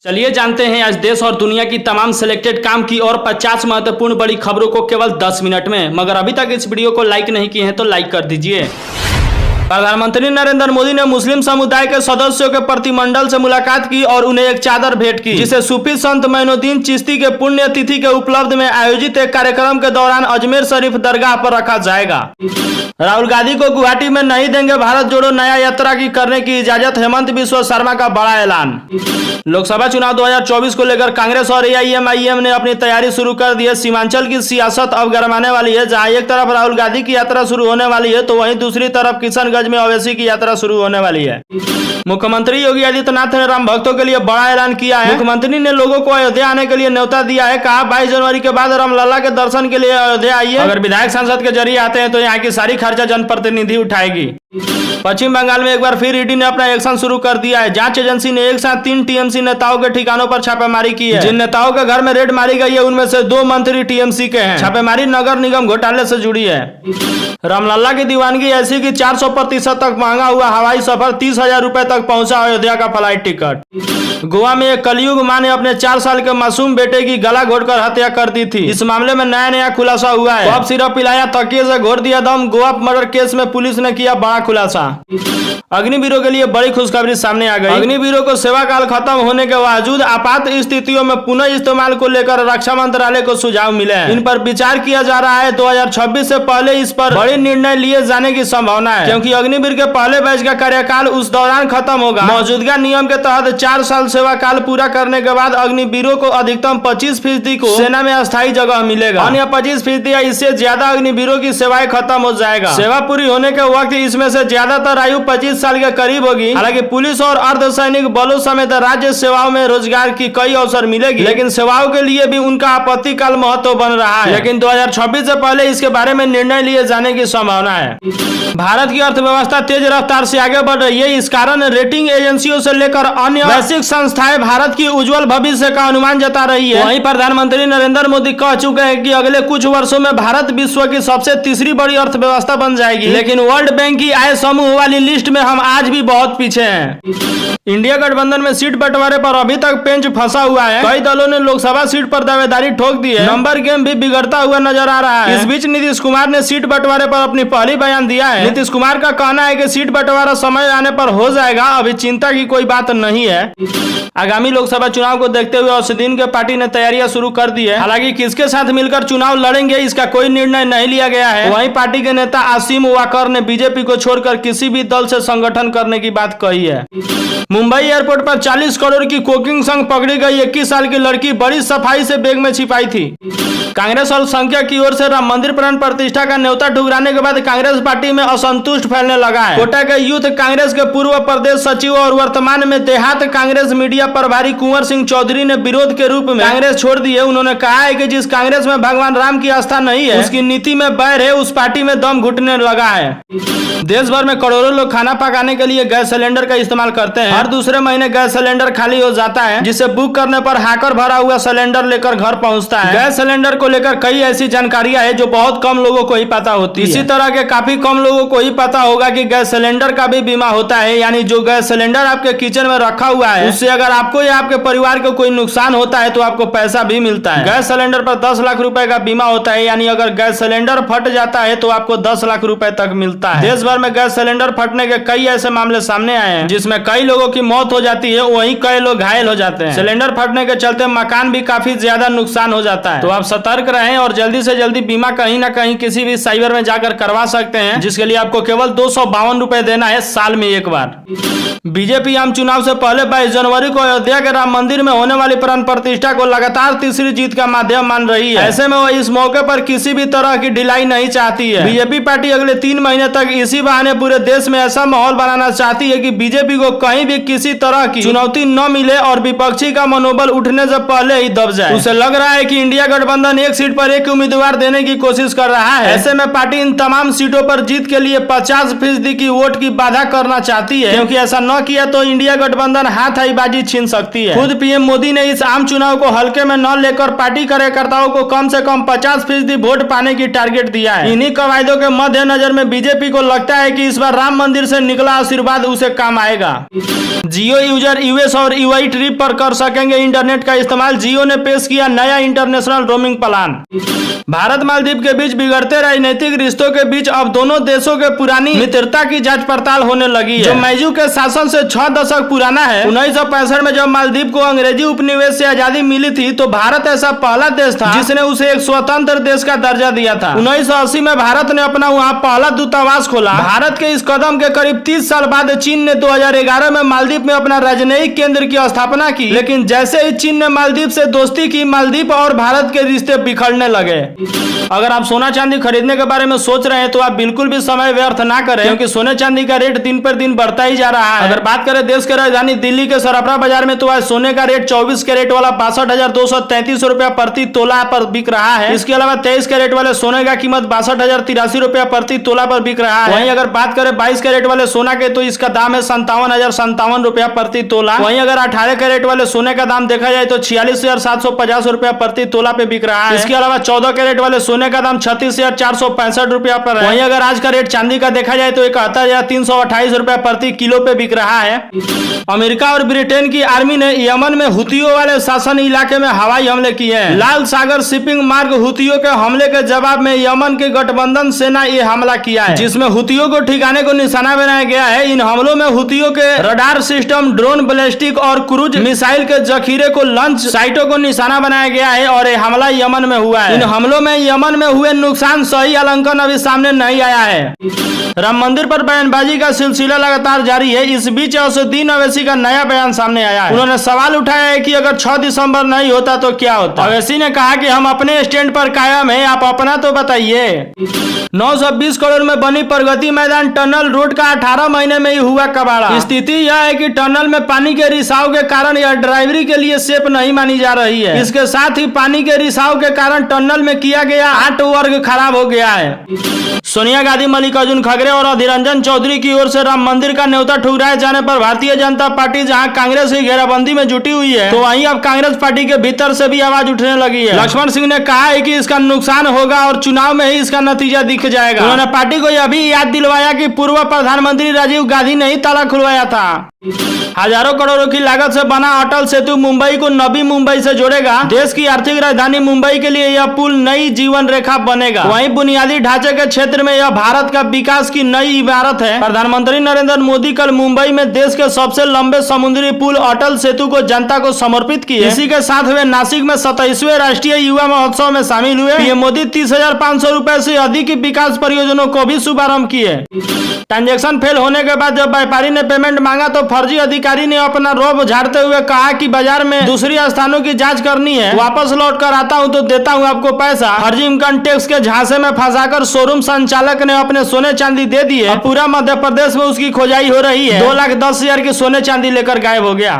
चलिए जानते हैं आज देश और दुनिया की तमाम सिलेक्टेड काम की और 50 महत्वपूर्ण बड़ी खबरों को केवल 10 मिनट में। मगर अभी तक इस वीडियो को लाइक नहीं किए हैं तो लाइक कर दीजिए। प्रधानमंत्री नरेंद्र मोदी ने मुस्लिम समुदाय के सदस्यों के प्रतिनिधिमंडल से मुलाकात की और उन्हें एक चादर भेंट की, जिसे सूफी संत मोइनुद्दीन चिश्ती के पुण्य तिथि के उपलक्ष्य में आयोजित एक कार्यक्रम के दौरान अजमेर शरीफ दरगाह पर रखा जाएगा। राहुल गांधी को गुवाहाटी में नहीं देंगे भारत जोड़ो नया यात्रा की करने की इजाजत, हेमंत बिस्वा शर्मा का बड़ा ऐलान। लोकसभा चुनाव 2024 को लेकर कांग्रेस और एआईएमआईएम ने अपनी तैयारी शुरू कर दी है। सीमांचल की सियासत अब गरमाने वाली है। जहां एक तरफ राहुल गांधी की यात्रा शुरू होने वाली है तो वहीं दूसरी तरफ किशनगंज में ओवैसी की यात्रा शुरू होने वाली है। मुख्यमंत्री योगी आदित्यनाथ ने राम भक्तों के लिए बड़ा ऐलान किया है। मुख्यमंत्री ने लोगों को अयोध्या आने के लिए न्योता दिया है। कहा 22 जनवरी के बाद रामलला के दर्शन के लिए अयोध्या आइए। अगर विधायक सांसद के जरिए आते हैं तो यहाँ की सारी खर्चा जनप्रतिनिधि उठाएगी। पश्चिम बंगाल में एक बार फिर ईडी ने अपना एक्शन शुरू कर दिया है। जांच एजेंसी ने एक साथ 3 टीएमसी नेताओं के ठिकानों पर छापेमारी की है। जिन नेताओं के घर में रेड मारी गई है उनमें से 2 मंत्री टीएमसी के हैं। छापेमारी नगर निगम घोटाले से जुड़ी है। रामलला की दीवानगी ऐसी कि 400% तक महंगा हुआ हवाई सफर, 30,000 रुपए तक पहुंचा अयोध्या का फ्लाइट टिकट। गोवा में एक कलयुग मां ने अपने 4 साल के मासूम बेटे की गला घोटकर हत्या कर दी थी। इस मामले में नया खुलासा हुआ है। कॉफ सिरप पिलाया, तकिए से घोट दिया दम। गोवा मर्डर केस में पुलिस ने किया बड़ा खुलासा। अग्निवीरों के लिए बड़ी खुशखबरी सामने आ गई। अग्निवीरों को सेवा काल खत्म होने के बावजूद आपात स्थितियों में पुनः इस्तेमाल को लेकर रक्षा मंत्रालय को सुझाव मिले हैं। इन पर विचार किया जा रहा है। 2026 से पहले इस पर बड़े निर्णय लिए जाने की संभावना है, क्योंकि अग्निवीर के पहले बैच का कार्यकाल उस दौरान खत्म होगा। मौजूदा नियम के तहत 4 साल सेवा काल पूरा करने के बाद अग्निवीरों को अधिकतम 25% को सेना में अस्थायी जगह मिलेगा। अन्य 25% या इससे ज्यादा अग्निवीरों की सेवाएं खत्म हो जाएगा। सेवा पूरी होने के वक्त इसमें से ज्यादातर आयु 25 साल के करीब होगी। हालांकि पुलिस और अर्धसैनिक बलों समेत राज्य सेवाओं में रोजगार की कई अवसर मिलेगी, लेकिन सेवाओं के लिए भी उनका आपत्तिकाल महत्व बन रहा है। लेकिन 2026 से पहले इसके बारे में निर्णय लिए जाने की संभावना है। भारत की अर्थव्यवस्था तेज रफ्तार से आगे बढ़ रही है। इस कारण रेटिंग एजेंसियों से लेकर अन्य वैश्विक संस्थाएं भारत की उज्जवल भविष्य का अनुमान जता रही है। वहीं प्रधानमंत्री नरेंद्र मोदी कह चुके हैं कि अगले कुछ वर्षों में भारत विश्व की सबसे तीसरी बड़ी अर्थव्यवस्था बन जाएगी। लेकिन वर्ल्ड बैंक की आय समूह वाली लिस्ट में हम आज भी बहुत पीछे हैं। इंडिया गठबंधन में सीट बंटवारे पर अभी तक पेंच फंसा हुआ है। कई दलों ने लोकसभा सीट पर दावेदारी ठोक दी है। नंबर गेम भी बिगड़ता हुआ नजर आ रहा है। इस बीच नीतीश कुमार ने सीट बंटवारे पर अपनी पहली बयान दिया है। नीतीश कुमार का कहना है कि सीट बंटवारा समय आने पर हो जाएगा, अभी चिंता की कोई बात नहीं है। आगामी लोकसभा चुनाव को देखते हुए औषधीन के पार्टी ने तैयारियां शुरू कर दी है। हालांकि किसके साथ मिलकर चुनाव लड़ेंगे इसका कोई निर्णय नहीं लिया गया है। वहीं पार्टी के नेता आसिम वाकर ने बीजेपी को छोड़कर किसी भी दल से संगठन करने की बात कही है। मुंबई एयरपोर्ट पर 40 करोड़ की कोकिंग संग पकड़ी गई 21 साल की लड़की बड़ी सफाई से बैग में छिपाई थी। कांग्रेस अल्पसंख्यक की ओर से राम मंदिर प्राण प्रतिष्ठा का न्योता ठुकराने के बाद कांग्रेस पार्टी में असंतुष्ट फैलने लगा है। कोटा के यूथ कांग्रेस के पूर्व प्रदेश सचिव और वर्तमान में देहात कांग्रेस मीडिया प्रभारी कुंवर सिंह चौधरी ने विरोध के रूप में कांग्रेस छोड़ दी है। उन्होंने कहा है कि जिस कांग्रेस में भगवान राम की आस्था नहीं है, उसकी नीति में बैर है, उस पार्टी में दम घुटने लगा है। देश भर में करोड़ों लोग खाना पकाने के लिए गैस सिलेंडर का इस्तेमाल करते हैं। हर दूसरे महीने गैस सिलेंडर खाली हो जाता है, जिसे बुक करने पर हैकर भरा हुआ सिलेंडर लेकर घर पहुंचता है। गैस सिलेंडर को लेकर कई ऐसी जानकारियां हैं जो बहुत कम लोगों को ही पता होती है। इसी तरह के काफी कम लोगों को ही पता होगा कि गैस सिलेंडर का भी बीमा होता है। यानी जो गैस सिलेंडर आपके किचन में रखा हुआ है, उससे अगर आपको या आपके परिवार को कोई नुकसान होता है तो आपको पैसा भी मिलता है। गैस सिलेंडर पर 10 लाख रुपए का बीमा होता है। यानी अगर गैस सिलेंडर फट जाता है तो आपको 10 लाख रुपए तक मिलता है। देश भर में गैस सिलेंडर फटने के कई ऐसे मामले सामने आए हैं जिसमें कई लोगों की मौत हो जाती है, वहीं कई लोग घायल हो जाते हैं। सिलेंडर फटने के चलते मकान भी काफी ज्यादा नुकसान हो जाता है। तो आप सतर्क रहें और जल्दी से जल्दी बीमा कहीं ना कहीं किसी भी साइबर में जाकर करवा सकते हैं, जिसके लिए आपको केवल 252 रुपए देना है साल में एक बार। बीजेपी आम चुनाव से पहले 22 जनवरी को अयोध्या के राम मंदिर में होने वाली प्राण प्रतिष्ठा को लगातार तीसरी जीत का माध्यम मान रही है। ऐसे में वो इस मौके पर किसी भी तरह की ढिलाई नहीं चाहती है। बीजेपी पार्टी अगले 3 महीने तक इसी बहाने पूरे देश में ऐसा माहौल बनाना चाहती है कि बीजेपी को कहीं भी किसी तरह की चुनौती न मिले और विपक्षी का मनोबल उठने से पहले ही दब जाए। उसे लग रहा है कि इंडिया गठबंधन एक सीट पर एक उम्मीदवार देने की कोशिश कर रहा है। ऐसे में पार्टी इन तमाम सीटों पर जीत के लिए 50% की वोट की बाधा करना चाहती है, क्योंकि ऐसा न किया तो इंडिया गठबंधन हाथाईबाजी छीन सकती है। खुद पीएम मोदी ने इस आम चुनाव को हल्के में न लेकर पार्टी कार्यकर्ताओं को कम से कम 50% वोट पाने की टारगेट दिया है। इन्हीं कवायदों के मद्देनजर में बीजेपी को लगता है कि इस बार राम मंदिर से निकला आशीर्वाद उसे काम आएगा। जियो यूजर यूएस और यूआई ट्रिप पर कर सकेंगे इंटरनेट का इस्तेमाल। जियो ने पेश किया नया international roaming plan. Bharat Maldives के बीच बिगड़ते राजनीतिक रिश्तों के बीच अब दोनों देशों के पुरानी मित्रता की जांच पड़ताल होने लगी है, जो मैजू के शासन से 6 दशक पुराना है। 1965 में जब मालदीव को अंग्रेजी उपनिवेश से आजादी मिली थी तो भारत ऐसा पहला देश था जिसने उसे एक स्वतंत्र देश का दर्जा दिया था। 1980 में भारत ने अपना वहाँ पहला दूतावास खोला। भारत के इस कदम के करीब 30 साल बाद चीन ने 2011 में मालदीव में अपना राजनयिक केंद्र की स्थापना की, लेकिन जैसे ही चीन ने मालदीव से दोस्ती की, मालदीव और भारत के रिश्ते बिखरने लगे। अगर आप सोना चांदी खरीदने के बारे में सोच रहे हैं तो आप बिल्कुल भी समय व्यर्थ ना करें, क्योंकि सोने चांदी का रेट दिन पर दिन बढ़ता ही जा रहा है। अगर बात करें देश के राजधानी दिल्ली के सराफा बाजार में तो आज सोने का रेट 24 कैरेट वाला 62,233 रुपया प्रति तोला पर बिक रहा है। इसके अलावा 23 कैरेट वाले सोने का कीमत 62,083 रुपया प्रति तोला पर बिक रहा है। वहीं अगर बात करें 22 कैरेट वाले सोना के तो इसका दाम है 57,057 रुपया प्रति तोला। वहीं अगर 18 कैरेट वाले सोने का दाम देखा जाए तो 46,750 रुपया प्रति तोला पे बिक रहा है। इसके अलावा 14 कैरेट वाले सोने का दाम 36,465 रुपया पर है। वहीं अगर आज का रेट चांदी का देखा जाए तो 71,328 रुपया प्रति किलो पे बिक रहा है। अमेरिका और ब्रिटेन की आर्मी ने यमन में हुतियों वाले शासन इलाके में हवाई हमले किए हैं। लाल सागर शिपिंग मार्ग हुतियों के हमले के जवाब में यमन की गठबंधन सेना ये हमला किया है, जिसमें हुतियों को ठिकाने को निशाना बनाया गया है। इन हमलों में हुतियों के रडार सिस्टम, ड्रोन, बैलिस्टिक और क्रूज मिसाइल के जखीरे को, लंच साइटों को निशाना बनाया गया है और ये हमला यमन में हुआ है। इन हमलों में यमन में हुए नुकसान सही आंकलन अभी सामने नहीं आया है। राम मंदिर पर बयानबाजी का सिलसिला लगातार जारी है। इस बीच असदुद्दीन अवैसी का नया बयान सामने आया है। उन्होंने सवाल उठाया है कि अगर 6 दिसंबर नहीं होता तो क्या होता। अवैसी ने कहा कि हम अपने स्टैंड पर कायम है, आप अपना तो बताइए। 920 करोड़ में बनी प्रगति मैदान टनल रोड का 18 महीने में ही हुआ कबाड़ा। स्थिति यह है कि टनल में पानी के रिसाव के कारण यह ड्राइवरी के लिए सेफ नहीं मानी जा रही है। इसके साथ ही पानी के रिसाव के कारण टनल में किया गया आर्ट वर्क खराब हो गया है। सोनिया गांधी, मल्लिकार्जुन खड़गे और अधीर रंजन चौधरी की ओर से राम मंदिर का न्योता ठुकराए जाने पर भारतीय जनता पार्टी जहां कांग्रेस की घेराबंदी में जुटी हुई है, तो वहीं अब कांग्रेस पार्टी के भीतर से भी आवाज उठने लगी है। लक्ष्मण सिंह ने कहा है कि इसका नुकसान होगा और चुनाव में ही इसका नतीजा दिख जाएगा। उन्होंने पार्टी को यह भी याद दिलवाया कि पूर्व प्रधानमंत्री राजीव गांधी ने ही ताला खुलवाया था। हजारों करोड़ों की लागत से बना अटल सेतु मुंबई को नवी मुंबई से जोड़ेगा। देश की आर्थिक राजधानी मुंबई के लिए यह पुल नई जीवन रेखा बनेगा। वहीं बुनियादी ढांचे के क्षेत्र में यह भारत का विकास की नई इमारत है। प्रधानमंत्री नरेंद्र मोदी कल मुंबई में देश के सबसे लंबे समुद्री पुल अटल सेतु को जनता को समर्पित किए। इसी के साथ वे नासिक में 27वें राष्ट्रीय युवा महोत्सव में शामिल हुए। पीएम मोदी 30,500 रुपए से अधिक की विकास परियोजनाओं को भी शुभारंभ किए। ट्रांजैक्शन फेल होने के बाद जब व्यापारी ने पेमेंट मांगा तो फर्जी अधिकारी ने अपना रोब झाड़ते हुए कहा कि बाजार में दूसरी स्थानों की जांच करनी है, वापस लौट कर आता हूं तो देता हूं आपको पैसा। फर्जी इनकम टैक्स के झांसे में फंसाकर शोरूम संचालक ने अपने सोने चांदी दे दिए। पूरा मध्य प्रदेश में उसकी खोजाई हो रही है। 2,10,000 की सोने चांदी लेकर गायब हो गया।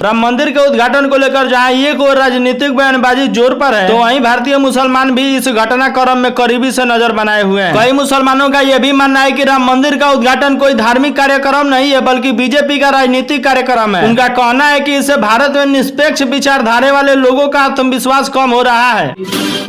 राम मंदिर के उद्घाटन को लेकर जहां एक और राजनीतिक बयानबाजी जोर पर है, तो वहीं भारतीय मुसलमान भी इस घटनाक्रम में करीबी से नजर बनाए हुए हैं। कई मुसलमानों का यह भी मानना है कि राम मंदिर का उद्घाटन कोई धार्मिक कार्यक्रम नहीं है, बल्कि बीजेपी का राजनीतिक कार्यक्रम है। उनका कहना है कि इससे भारत में निष्पक्ष विचारधारा वाले लोगों का आत्मविश्वास कम हो रहा है।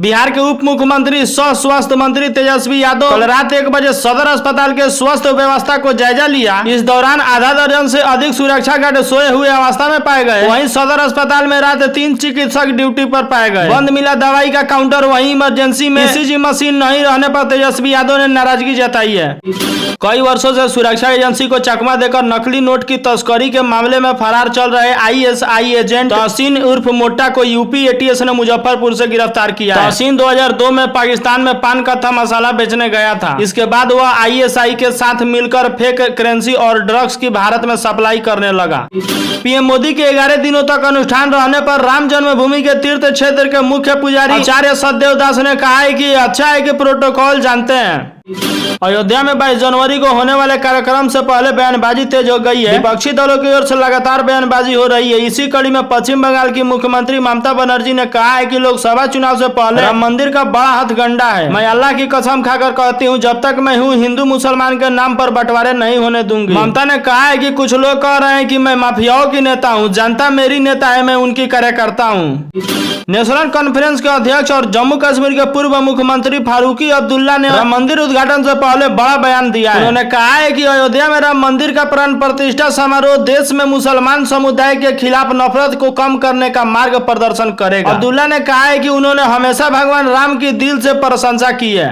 बिहार के उप मुख्यमंत्री सह स्वास्थ्य मंत्री तेजस्वी यादव कल रात 1 बजे सदर अस्पताल के स्वास्थ्य व्यवस्था को जायजा लिया। इस दौरान आधा दर्जन से अधिक सुरक्षा गार्ड सोए हुए अवस्था में पाए गए। वहीं सदर अस्पताल में रात 3 चिकित्सक ड्यूटी पर पाए गए। बंद मिला दवाई का काउंटर, वहीं इमरजेंसी में ईसीजी मशीन नहीं रहने पर तेजस्वी यादव ने नाराजगी जताई है। कई वर्षों से सुरक्षा एजेंसी को चकमा देकर नकली नोट की तस्करी के मामले में फरार चल रहे आईएसआई एजेंट तहसीन उर्फ मोटा को यूपी एटीएस ने मुजफ्फरपुर से गिरफ्तार किया है। तहसीन 2002 में पाकिस्तान में पान कत्था मसाला बेचने गया था। इसके बाद वह आईएसआई के साथ मिलकर फेक करेंसी और ड्रग्स की भारत में सप्लाई करने लगा। पीएम मोदी के 11 दिनों तक अनुष्ठान रहने पर राम जन्मभूमि के तीर्थ क्षेत्र के मुख्य पुजारी आचार्य सत्यदेव दास ने कहा है कि अच्छा है कि प्रोटोकॉल जानते हैं। अयोध्या में 22 जनवरी को होने वाले कार्यक्रम से पहले बयानबाजी तेज हो गई है। विपक्षी दलों की ओर से लगातार बयानबाजी हो रही है। इसी कड़ी में पश्चिम बंगाल की मुख्यमंत्री ममता बनर्जी ने कहा है कि लोकसभा चुनाव से पहले राम मंदिर का बड़ा हथकंडा है। मैं अल्लाह की कसम खाकर कहती हूँ, जब तक मैं हूँ हिंदू मुसलमान के नाम पर बंटवारे नहीं होने दूंगी। ममता ने कहा है कि कुछ लोग कह रहे हैं कि मैं माफियाओं की नेता हूँ, जनता मेरी नेता है, मैं उनकी कार्यकर्ता हूँ। नेशनल कॉन्फ्रेंस के अध्यक्ष और जम्मू कश्मीर के पूर्व मुख्यमंत्री फारूकी अब्दुल्ला ने राम मंदिर उद्घाटन से पहले बड़ा बयान दिया है। उन्होंने कहा है कि अयोध्या में राम मंदिर का प्राण प्रतिष्ठा समारोह देश में मुसलमान समुदाय के खिलाफ नफरत को कम करने का मार्ग प्रदर्शन करेगा। अब्दुल्ला ने कहा है कि उन्होंने हमेशा भगवान राम की दिल से प्रशंसा की है।